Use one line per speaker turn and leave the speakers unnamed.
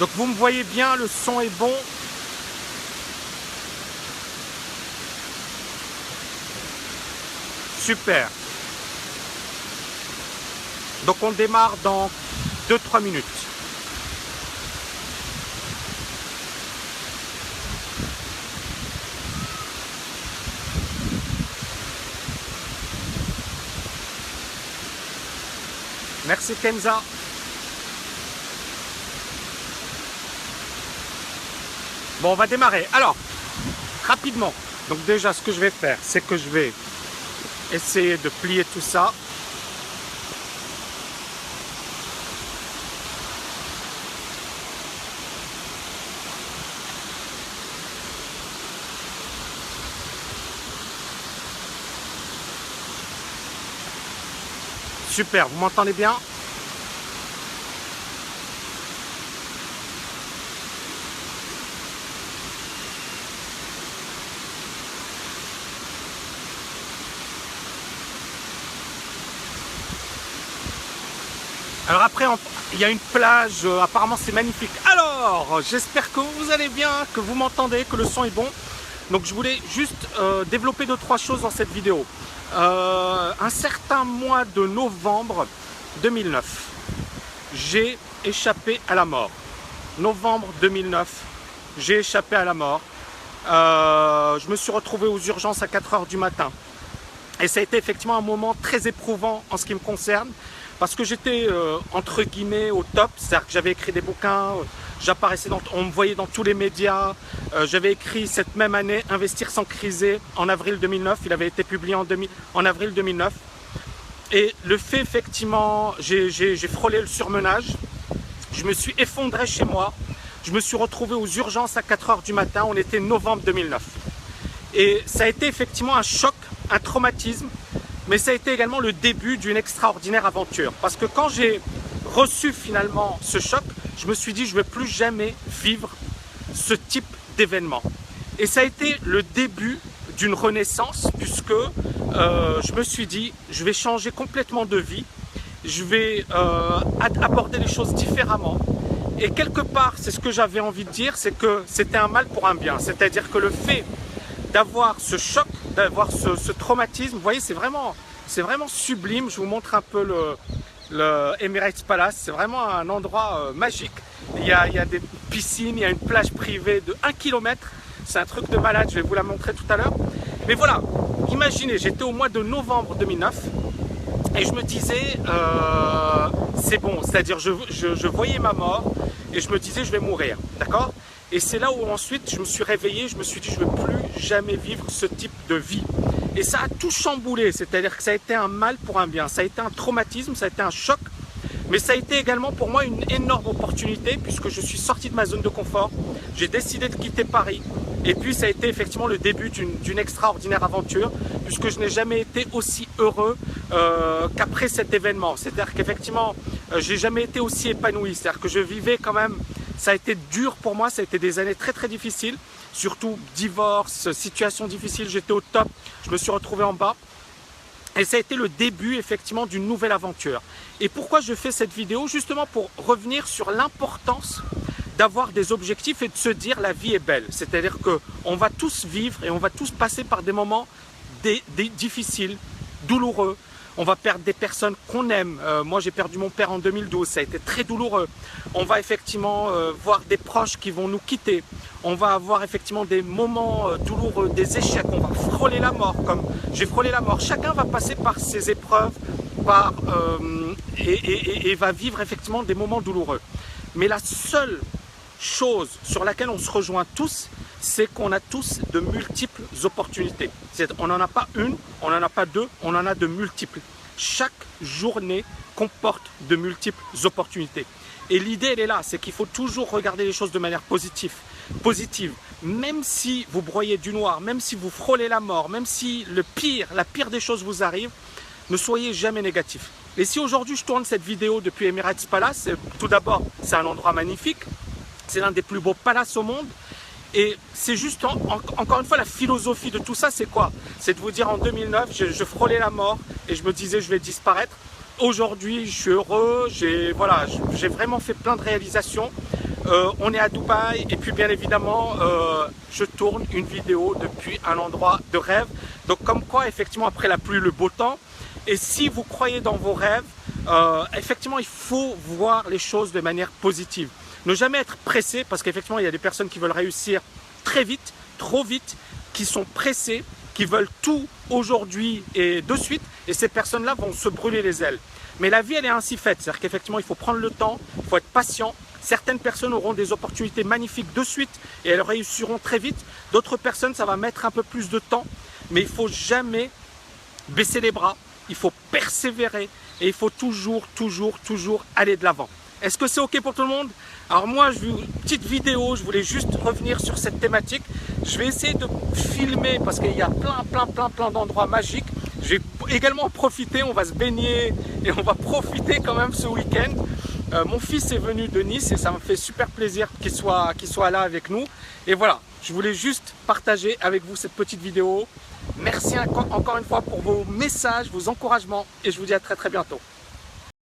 Donc vous me voyez bien, le son est bon. Super. Donc on démarre dans 2-3 minutes. Merci Kenza. Bon, on va démarrer. Alors, rapidement. Donc déjà, ce que je vais faire, c'est que je vais essayer de plier tout ça. Super, vous m'entendez bien? Alors après, il y a une plage, apparemment c'est magnifique. Alors, j'espère que vous allez bien, que vous m'entendez, que le son est bon. Donc je voulais juste développer 2-3 choses dans cette vidéo. Un certain mois de novembre 2009, j'ai échappé à la mort. Novembre 2009, j'ai échappé à la mort. Je me suis retrouvé aux urgences à 4 h du matin. Et ça a été effectivement un moment très éprouvant en ce qui me concerne. Parce que j'étais entre guillemets au top, c'est-à-dire que j'avais écrit des bouquins, j'apparaissais on me voyait dans tous les médias. J'avais écrit cette même année Investir sans criser en avril 2009, il avait été publié en avril 2009. Et le fait effectivement, j'ai frôlé le surmenage, je me suis effondré chez moi, je me suis retrouvé aux urgences à 4 h du matin, on était novembre 2009. Et ça a été effectivement un choc, un traumatisme. Mais ça a été également le début d'une extraordinaire aventure. Parce que quand j'ai reçu finalement ce choc, je me suis dit je ne vais plus jamais vivre ce type d'événement. Et ça a été le début d'une renaissance puisque je me suis dit je vais changer complètement de vie. Je vais aborder les choses différemment. Et quelque part, c'est ce que j'avais envie de dire, c'est que c'était un mal pour un bien. C'est-à-dire que le fait d'avoir ce choc, d'avoir ce traumatisme, vous voyez, c'est vraiment sublime. Je vous montre un peu le Emirates Palace, c'est vraiment un endroit magique. Il y a des piscines, il y a une plage privée de 1 km, c'est un truc de malade, je vais vous la montrer tout à l'heure. Mais voilà, imaginez, j'étais au mois de novembre 2009 et je me disais, c'est bon, c'est-à-dire je voyais ma mort et je me disais je vais mourir, d'accord ? Et c'est là où ensuite je me suis réveillé, je me suis dit je ne veux plus jamais vivre ce type de vie. Et ça a tout chamboulé, c'est-à-dire que ça a été un mal pour un bien, ça a été un traumatisme, ça a été un choc, mais ça a été également pour moi une énorme opportunité puisque je suis sorti de ma zone de confort, j'ai décidé de quitter Paris et puis ça a été effectivement le début d'une extraordinaire aventure puisque je n'ai jamais été aussi heureux qu'après cet événement. C'est-à-dire qu'effectivement, j'ai jamais été aussi épanoui, c'est-à-dire que je vivais quand même. Ça a été dur pour moi, ça a été des années très très difficiles, surtout divorce, situation difficile, j'étais au top, je me suis retrouvé en bas. Et ça a été le début effectivement d'une nouvelle aventure. Et pourquoi je fais cette vidéo? Justement pour revenir sur l'importance d'avoir des objectifs et de se dire la vie est belle. C'est-à-dire qu'on va tous vivre et on va tous passer par des moments difficiles, douloureux. On va perdre des personnes qu'on aime. Moi, j'ai perdu mon père en 2012. Ça a été très douloureux. On va effectivement voir des proches qui vont nous quitter. On va avoir effectivement des moments douloureux, des échecs. On va frôler la mort, comme j'ai frôlé la mort. Chacun va passer par ces épreuves et va vivre effectivement des moments douloureux. Mais la seule chose sur laquelle on se rejoint tous, c'est qu'on a tous de multiples opportunités. On n'en a pas une, on n'en a pas deux, on en a de multiples. Chaque journée comporte de multiples opportunités. Et l'idée, elle est là, c'est qu'il faut toujours regarder les choses de manière positive. Même si vous broyez du noir, même si vous frôlez la mort, même si la pire des choses vous arrive, ne soyez jamais négatif. Et si aujourd'hui je tourne cette vidéo depuis Emirates Palace, tout d'abord, c'est un endroit magnifique. C'est l'un des plus beaux palaces au monde. Et c'est juste, encore une fois, la philosophie de tout ça, c'est quoi? C'est de vous dire en 2009, je frôlais la mort et je me disais je vais disparaître. Aujourd'hui, je suis heureux, j'ai vraiment fait plein de réalisations. On est à Dubaï et puis bien évidemment, je tourne une vidéo depuis un endroit de rêve. Donc comme quoi, effectivement, après la pluie, le beau temps. Et si vous croyez dans vos rêves, effectivement, il faut voir les choses de manière positive. Ne jamais être pressé, parce qu'effectivement, il y a des personnes qui veulent réussir très vite, trop vite, qui sont pressées, qui veulent tout aujourd'hui et de suite. Et ces personnes-là vont se brûler les ailes. Mais la vie, elle est ainsi faite. C'est-à-dire qu'effectivement, il faut prendre le temps, il faut être patient. Certaines personnes auront des opportunités magnifiques de suite et elles réussiront très vite. D'autres personnes, ça va mettre un peu plus de temps. Mais il ne faut jamais baisser les bras. Il faut persévérer et il faut toujours aller de l'avant. Est-ce que c'est OK pour tout le monde? Alors moi, petite vidéo, je voulais juste revenir sur cette thématique. Je vais essayer de filmer parce qu'il y a plein d'endroits magiques. Je vais également en profiter, on va se baigner et on va profiter quand même ce week-end. Mon fils est venu de Nice et ça me fait super plaisir qu'il soit là avec nous. Et voilà, je voulais juste partager avec vous cette petite vidéo. Merci encore une fois pour vos messages, vos encouragements et je vous dis à très bientôt.